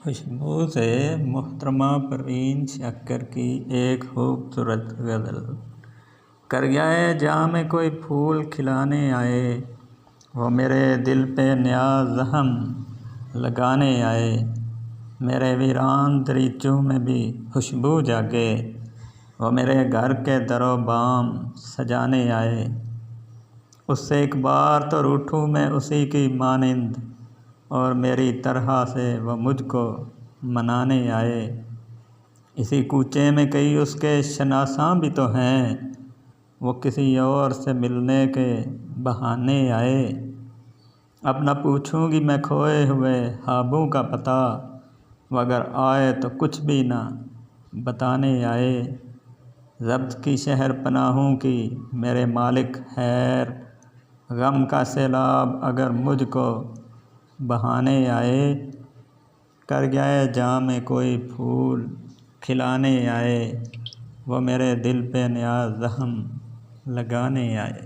خوشبو سے محترمہ پروین شکر کی ایک خوبصورت غزل۔ کرگئے جام میں کوئی پھول کھلانے آئے، وہ میرے دل پہ نیا زخم لگانے آئے۔ میرے ویران دریچوں میں بھی خوشبو جاگے، وہ میرے گھر کے در و بام سجانے آئے۔ اس سے ایک بار تو روٹھوں میں اسی کی مانند، اور میری طرح سے وہ مجھ کو منانے آئے۔ اسی کوچے میں کئی اس کے شناساں بھی تو ہیں، وہ کسی اور سے ملنے کے بہانے آئے۔ اب نہ پوچھوں گی میں کھوئے ہوئے خوابوں کا پتہ، وہ اگر آئے تو کچھ بھی نہ بتانے آئے۔ ضبط کی شہر پناہوں کی میرے مالک خیر، غم کا سیلاب اگر مجھ کو بہانے آئے۔ کرگئے جام میں کوئی پھول کھلانے آئے، وہ میرے دل پہ نیا زخم لگانے آئے۔